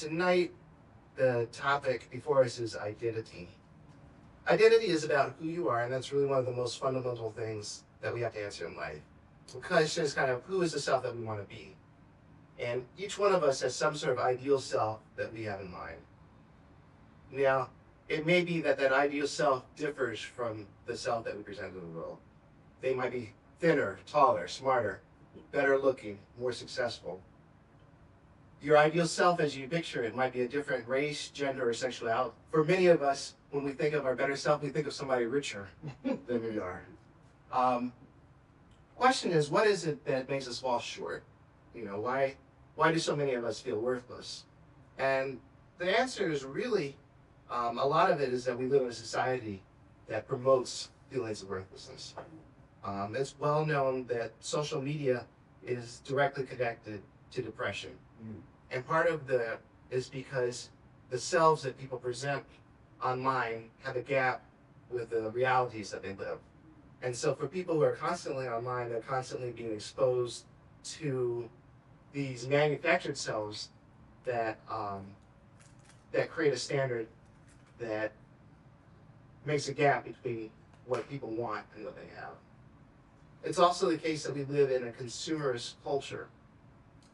tonight the topic before us is identity. Identity is about who you are, and that's really one of the most fundamental things that we have to answer in life. The question is kind of who is the self that we want to be? And each one of us has some sort of ideal self that we have in mind. Now, it may be that that ideal self differs from the self that we present to the world. They might be thinner, taller, smarter, better looking, more successful. Your ideal self, as you picture it, might be a different race, gender, or sexuality. For many of us, when we think of our better self, we think of somebody richer than we are. Question is, what is it that makes us fall short? Why do so many of us feel worthless? And the answer is really, a lot of it is that we live in a society that promotes feelings of worthlessness. It's well known that social media is directly connected to depression. And part of that is because the selves that people present online have a gap with the realities that they live. And so for people who are constantly online, they're constantly being exposed to these manufactured selves that create a standard that makes a gap between what people want and what they have. It's also the case that we live in a consumerist culture.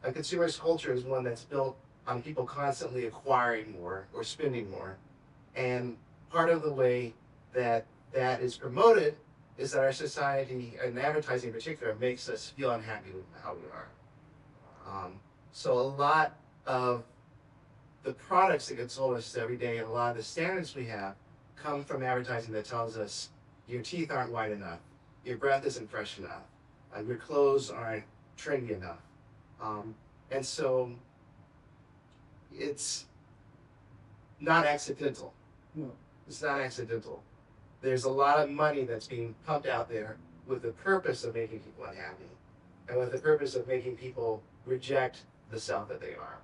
A consumerist culture is one that's built on people constantly acquiring more or spending more. And part of the way that that is promoted is that our society, and advertising in particular, makes us feel unhappy with how we are. So a lot of the products that get sold us every day and a lot of the standards we have come from advertising that tells us your teeth aren't white enough, your breath isn't fresh enough, your clothes aren't trendy enough. And so it's not accidental. No. It's not accidental. There's a lot of money that's being pumped out there with the purpose of making people unhappy and with the purpose of making people reject the self that they are.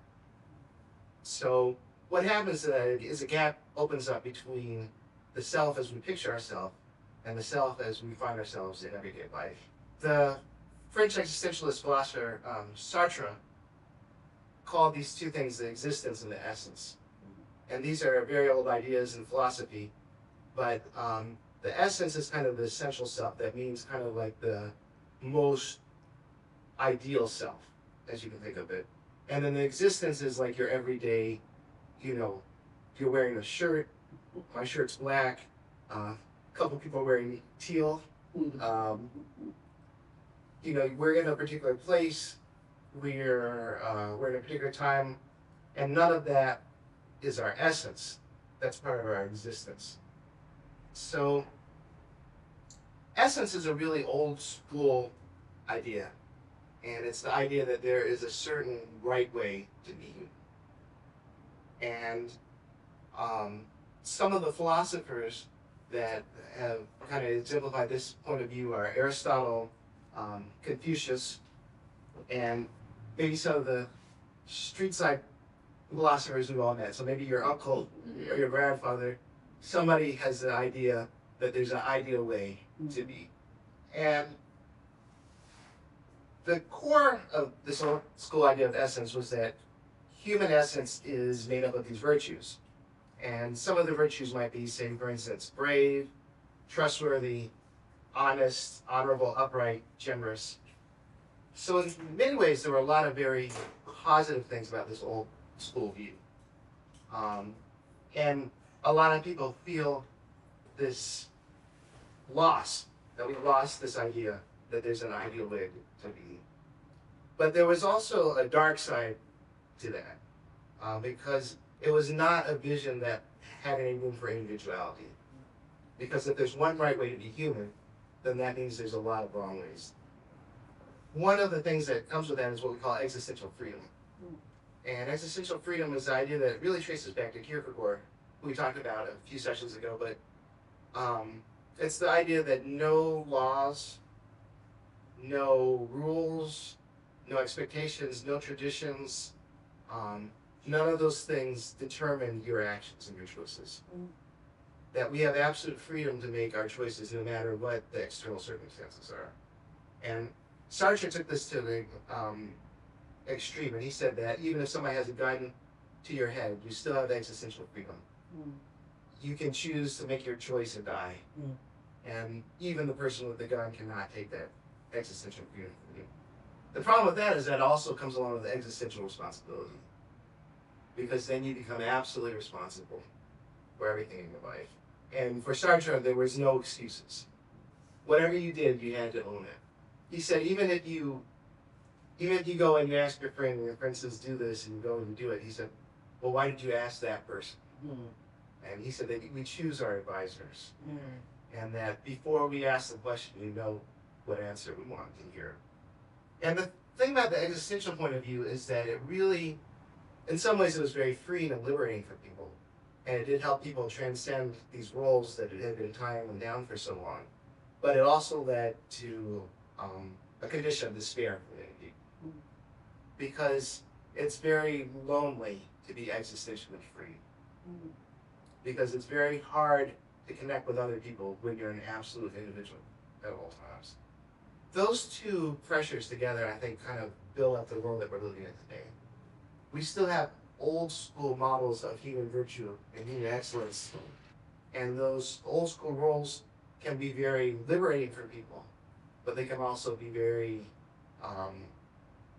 So what happens is a gap opens up between the self as we picture ourselves and the self as we find ourselves in everyday life. The French existentialist philosopher Sartre called these two things the existence and the essence. And these are very old ideas in philosophy, but the essence is kind of the essential self. That means kind of like the most ideal self, as you can think of it. And then the existence is like your everyday, you're wearing a shirt, my shirt's black, a couple people are wearing teal, we're in a particular place, we're in a particular time, and none of that is our essence. That's part of our existence. So essence is a really old school idea. And it's the idea that there is a certain right way to be human. And some of the philosophers that have kind of exemplified this point of view are Aristotle, Confucius, and maybe some of the street side philosophers we've all met. So maybe your uncle or your grandfather, somebody has the idea that there's an ideal way to be. And the core of this old school idea of essence was that human essence is made up of these virtues. And some of the virtues might be, say, for instance, brave, trustworthy, honest, honorable, upright, generous. So in many ways, there were a lot of very positive things about this old school view. And a lot of people feel this loss, that we lost this idea that there's an ideal way to be. But there was also a dark side to that, because it was not a vision that had any room for individuality. Because if there's one right way to be human, then that means there's a lot of wrong ways. One of the things that comes with that is what we call existential freedom. And existential freedom is the idea that really traces back to Kierkegaard, who we talked about a few sessions ago, but it's the idea that no laws, no rules, no expectations, no traditions, none of those things determine your actions and your choices. That we have absolute freedom to make our choices no matter what the external circumstances are. And Sartre took this to the extreme, and he said that even if somebody has a gun to your head, you still have existential freedom. You can choose to make your choice and die. And even the person with the gun cannot take that existential freedom from you. The problem with that is that also comes along with existential responsibility. Because then you become absolutely responsible for everything in your life. And for Sartre, there was no excuses. Whatever you did, you had to own it. He said, even if you go and you ask your friend, and your friend says, do this, and you go and you do it, he said, well, why did you ask that person? And he said that we choose our advisors. And that before we ask the question, we know what answer we want to hear. And the thing about the existential point of view is that it really, in some ways, it was very freeing and liberating for people. And it did help people transcend these roles that had been tying them down for so long. But it also led to a condition of despair for many people. Because it's very lonely to be existentially free. Because it's very hard to connect with other people when you're an absolute individual at all times. Those two pressures together, I think, kind of build up the world that we're living in today. We still have old school models of human virtue and human excellence, and those old school roles can be very liberating for people, but they can also be very,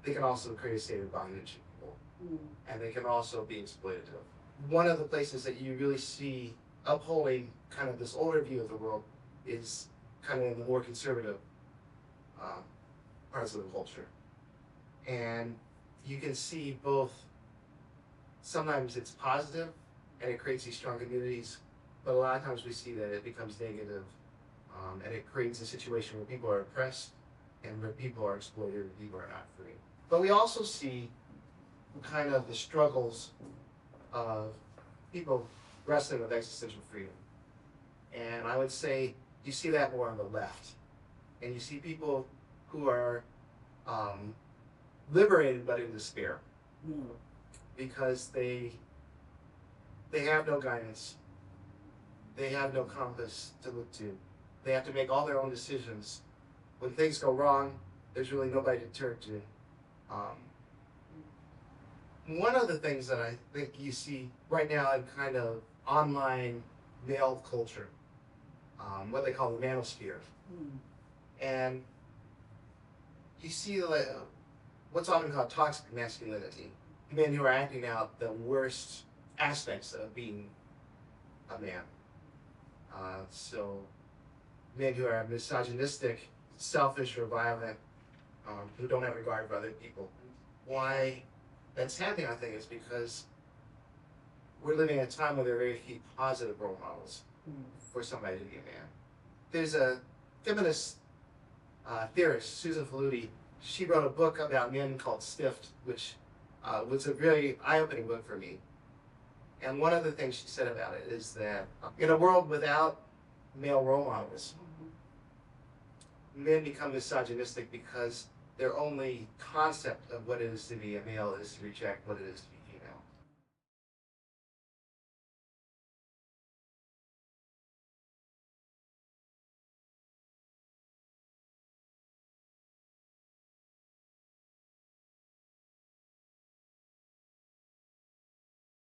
they can also create a state of bondage in people, and they can also be exploitative. One of the places that you really see upholding kind of this older view of the world is kind of in the more conservative parts of the culture. And you can see both, sometimes it's positive and it creates these strong communities, but a lot of times we see that it becomes negative and it creates a situation where people are oppressed and where people are exploited and people are not free. But we also see kind of the struggles of people wrestling with existential freedom. And I would say you see that more on the left. And you see people who are liberated but in despair because they have no guidance. They have no compass to look to. They have to make all their own decisions. When things go wrong, there's really nobody to turn to. One of the things that I think you see right now in kind of online male culture, what they call the manosphere. And you see what's often called toxic masculinity, men who are acting out the worst aspects of being a man. So men who are misogynistic, selfish, or violent, who don't have regard for other people. Why that's happening, I think, is because we're living in a time where there are very few positive role models for somebody to be a man. There's a feminist theorist, Susan Faludi. She wrote a book about men called Stiffed, which was a very eye-opening book for me. And one of the things she said about it is that in a world without male role models, men become misogynistic because their only concept of what it is to be a male is to reject what it is to be